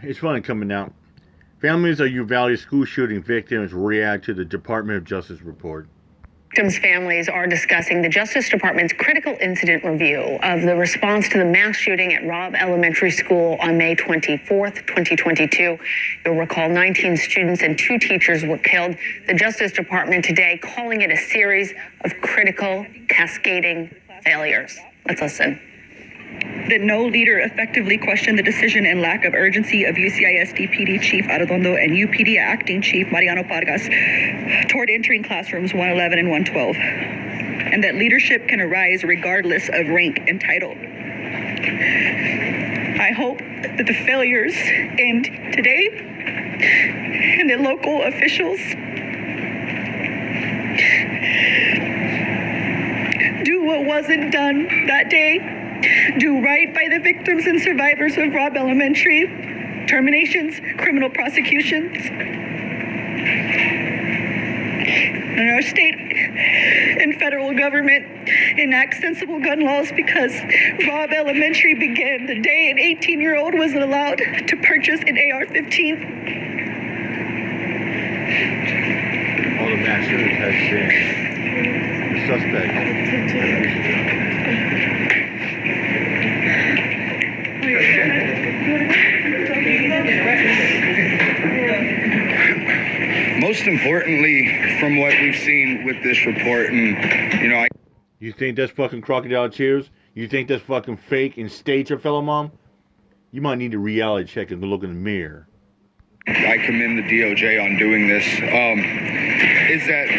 It's funny coming out. Families of Uvalde school shooting victims react to the Department of Justice report. Victims' families are discussing the Justice Department's critical incident review of the response to the mass shooting at Robb Elementary School on May 24th, 2022. You'll recall 19 students and 2 teachers were killed. The Justice Department today calling it a series of critical, cascading failures. Let's listen. That no leader effectively questioned the decision and lack of urgency of UCISD PD Chief Arredondo and UPD Acting Chief Mariano Vargas toward entering classrooms 111 and 112, and that leadership can arise regardless of rank and title. I hope that the failures end today and that local officials do what wasn't done that day. Do right by the victims and survivors of Robb Elementary, terminations, criminal prosecutions. And our state and federal government enact sensible gun laws because Robb Elementary began the day an 18-year-old was allowed to purchase an AR-15. All the mass shooters has been the suspect. Most importantly, from what we've seen with this report, and You think that's fucking crocodile tears? You think that's fucking fake and staged, your fellow mom? You might need a reality check and look in the mirror. I commend the DOJ on doing this. Is that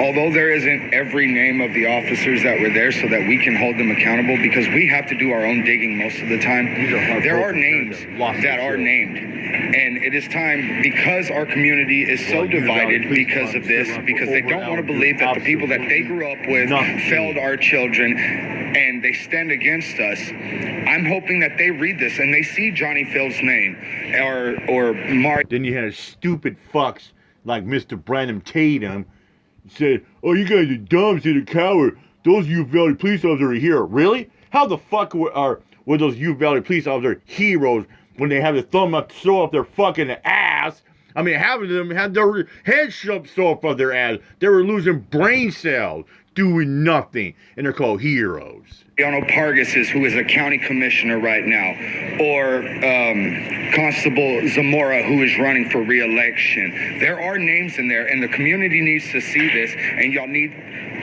although there isn't every name of the officers that were there so that we can hold them accountable, because we have to do our own digging most of the time, there are names that are named. And it is time, because our community is so divided because of this, because they don't want to believe that the people that they grew up with failed our children and they stand against us. I'm hoping that they read this and they see Johnny Phil's name or Mark. Then you had stupid fucks like Mr. Brandon Tatum said, "Oh, you guys are dumb, you're a coward. Those Uvalde police officers are here." Really? How the fuck were those Uvalde police officers heroes when they have the thumb up so up their fucking ass? I mean, half of them had their head shoved so up their ass. They were losing brain cells, doing nothing, and they're called heroes. Pargas, who is a county commissioner right now, or Constable Zamora, who is running for re-election. There are names in there, and the community needs to see this, and y'all need,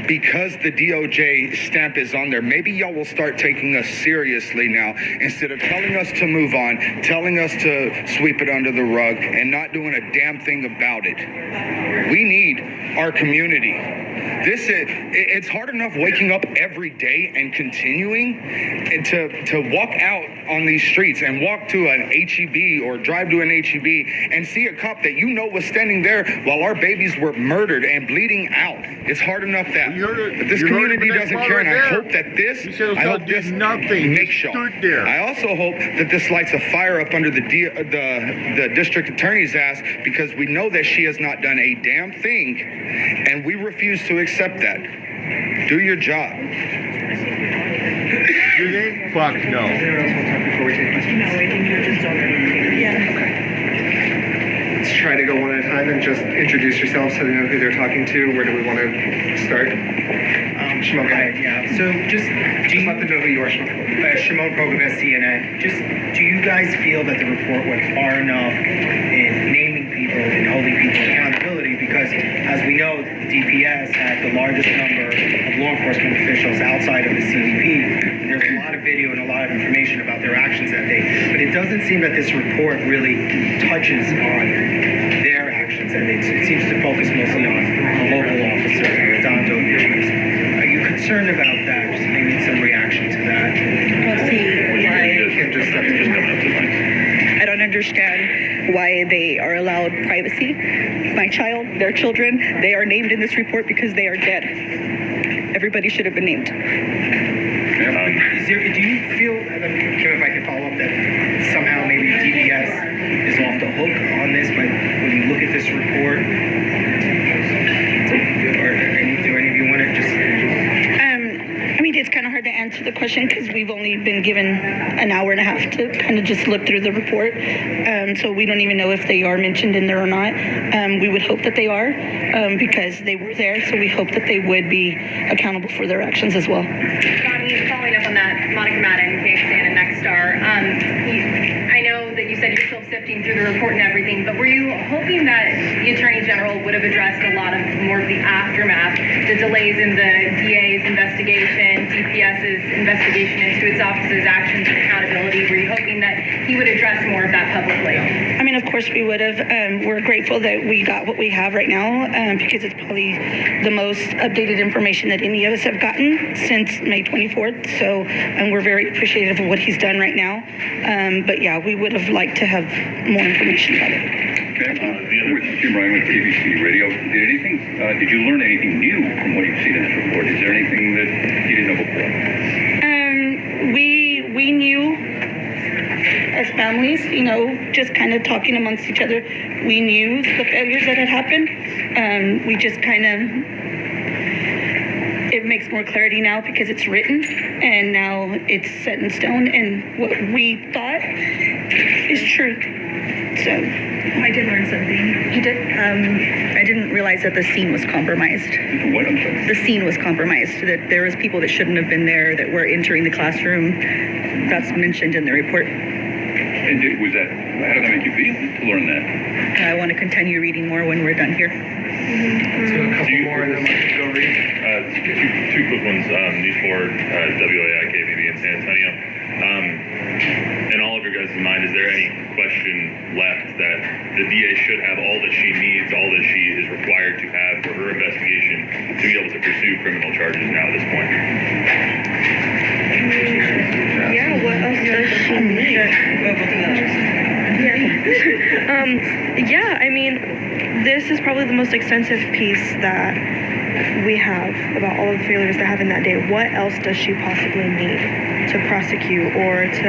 because the DOJ stamp is on there, maybe y'all will start taking us seriously now, instead of telling us to move on, telling us to sweep it under the rug, and not doing a damn thing about it. We need our community. It's hard enough waking up every day and continuing and to walk out on these streets and walk to an HEB or drive to an HEB and see a cop that you know was standing there while our babies were murdered and bleeding out. It's hard enough that this community doesn't care, and I hope that this makes sure. I also hope that this lights a fire up under the district attorney's ass, because we know that she has not done a damn thing, and we refuse to accept that. Do your job. Do they? Fuck no. Before we take questions? No, I think you're just already. Yeah. Okay. Let's try to go one at a time and just introduce yourselves so they know who they're talking to. Where do we want to start? Shimon, go ahead. Yeah. So just let them know who you are, Shimon. Shimon Progovest, CNN. Just, do you guys feel that the report went far enough in naming people and holding people accountability? Because as we know, the DPS had the largest number of law enforcement officials outside of the CBP. There's a lot of video and a lot of information about their actions that day, but it doesn't seem that this report really touches on their actions, and it seems to focus mostly on the local officers and the Dondo issues. Are you concerned about that? Just maybe some reaction to that. Let's see I don't understand why they are allowed privacy. My child, their children, they are named in this report because they are dead. Everybody should have been named. Do you feel, Kim, if I could follow up, that somehow maybe DPS is off the hook on this, but when you look at this report, It's kind of hard to answer the question because we've only only been given an hour and a half to kind of just look through the report. So we don't even know if they are mentioned in there or not. We would hope that they are because they were there. So we hope that they would be accountable for their actions as well. Bonnie, following up on that, Monica Madden, KXAN and Nexstar. I know that you said you're still sifting through the report and everything, but were you hoping that the Attorney General would have addressed a lot of more of the aftermath, the delays in the DA's investigation, DPS's investigation into its office's actions and accountability? Were you hoping that he would address more of that publicly? I mean, of course we would have. We're grateful that we got what we have right now because it's probably the most updated information that any of us have gotten since May 24th. So we're very appreciative of what he's done right now. But yeah, we would have liked to have more information about it. With Jim Ryan with ABC Radio, did you learn anything new from what you've seen in this report? Is there anything that you didn't know before? We knew as families, just kind of talking amongst each other, we knew the failures that had happened. We just kind of, it makes more clarity now because it's written and now it's set in stone and what we thought is true. So I did learn something. you did? I didn't realize that the scene was compromised. What? I'm sorry. The scene was compromised. That there was people that shouldn't have been there that were entering the classroom. That's mentioned in the report. And how did that make you feel to learn that? I want to continue reading more when we're done here. Let's do a couple more and then we can go read. Two quick ones. News for WAI, KPB in San Antonio. In all of your guys' mind, is there any question left that the DA should have all that she needs, all that she is required to have for her investigation to be able to pursue criminal charges now at this point? Yeah, what else does she need? Yeah, I mean, this is probably the most extensive piece that we have about all of the failures that happened that day. What else does she possibly need to prosecute or to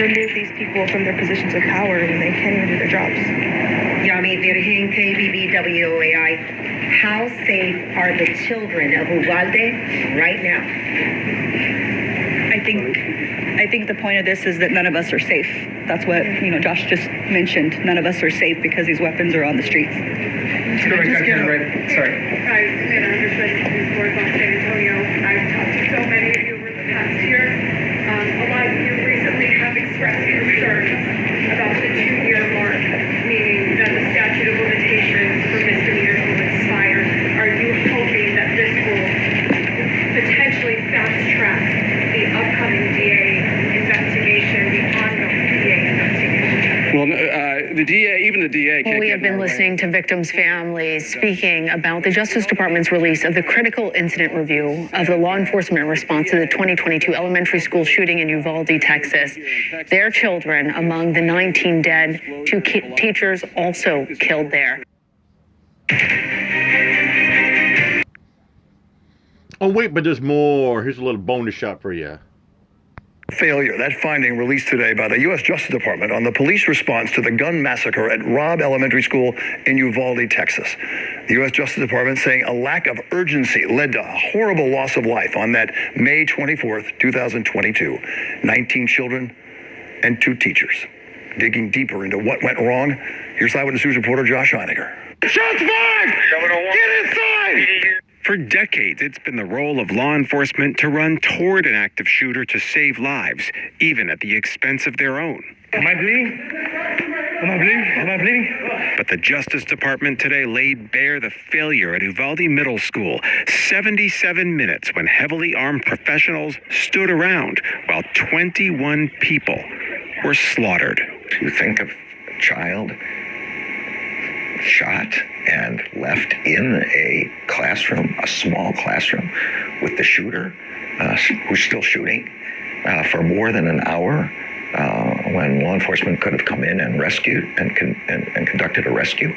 remove these people from their positions of power when they can't even do their jobs? Yami Virgin, KBB WOAI. How safe are the children of Uvalde right now? I think the point of this is that none of us are safe. That's what, Josh just mentioned. None of us are safe because these weapons are on the streets. Let's go right back here, right? Sorry. Hi, Hannah Anderson, News Board on San Antonio. I've talked to so many of you over the past year. A lot of you recently have expressed concerns about the 2-year mark, meaning that the statute of limitations for misdemeanors will expire. Are you hoping that this will potentially fast-track the upcoming DA investigation, the ongoing DA investigation? Well, the DA, even the DA can't We get have been listening to victims' families speaking about the Justice Department's release of the critical incident review of the law enforcement response to the 2022 elementary school shooting in Uvalde, Texas. Their children among the 19 dead, 2 teachers also killed there. Oh, wait, but there's more. Here's a little bonus shot for you. Failure. That finding released today by the U.S. Justice Department on the police response to the gun massacre at Robb Elementary School in Uvalde, Texas. The U.S. Justice Department saying a lack of urgency led to a horrible loss of life on that May 24th, 2022. 19 children and 2 teachers. Digging deeper into what went wrong, here's Eyewitness News reporter Josh Einiger. Shots fired! Get inside! For decades, it's been the role of law enforcement to run toward an active shooter to save lives, even at the expense of their own. Am I bleeding? Am I bleeding? Am I bleeding? But the Justice Department today laid bare the failure at Uvalde Middle School. 77 minutes when heavily armed professionals stood around while 21 people were slaughtered. To think of a child shot and left in a classroom, a small classroom, with the shooter who's still shooting for more than an hour when law enforcement could have come in and rescued and conducted a rescue.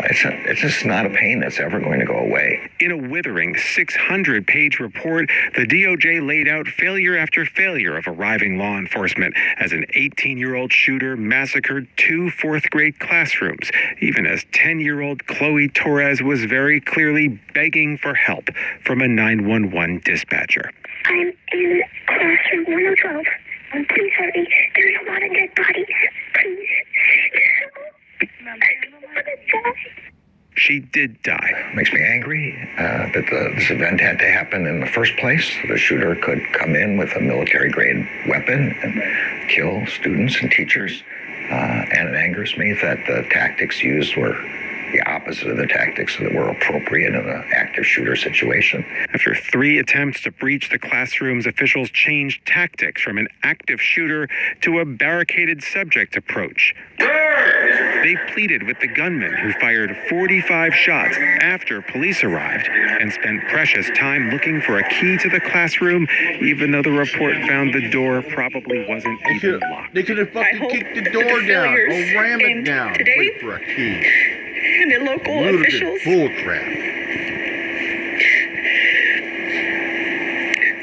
It's just not a pain that's ever going to go away. In a withering 600-page report, the DOJ laid out failure after failure of arriving law enforcement as an 18-year-old shooter massacred 2 fourth-grade classrooms, even as 10-year-old Chloe Torres was very clearly begging for help from a 911 dispatcher. I'm in the classroom to 112 on 230. There's a lot of dead bodies. Please. She did die. Makes me angry that this event had to happen in the first place. The shooter could come in with a military-grade weapon and kill students and teachers. And it angers me that the tactics used were the opposite of the tactics that were appropriate in an active shooter situation. After 3 attempts to breach the classrooms, officials changed tactics from an active shooter to a barricaded subject approach. They pleaded with the gunman, who fired 45 shots after police arrived, and spent precious time looking for a key to the classroom, even though the report found the door probably wasn't even locked. They could have fucking kicked the door down or ram it down. Today, Wait for a key. And the local officials bull crap.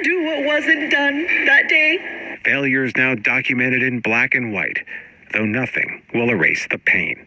do what wasn't done that day. Failures now documented in black and white, though nothing will erase the pain.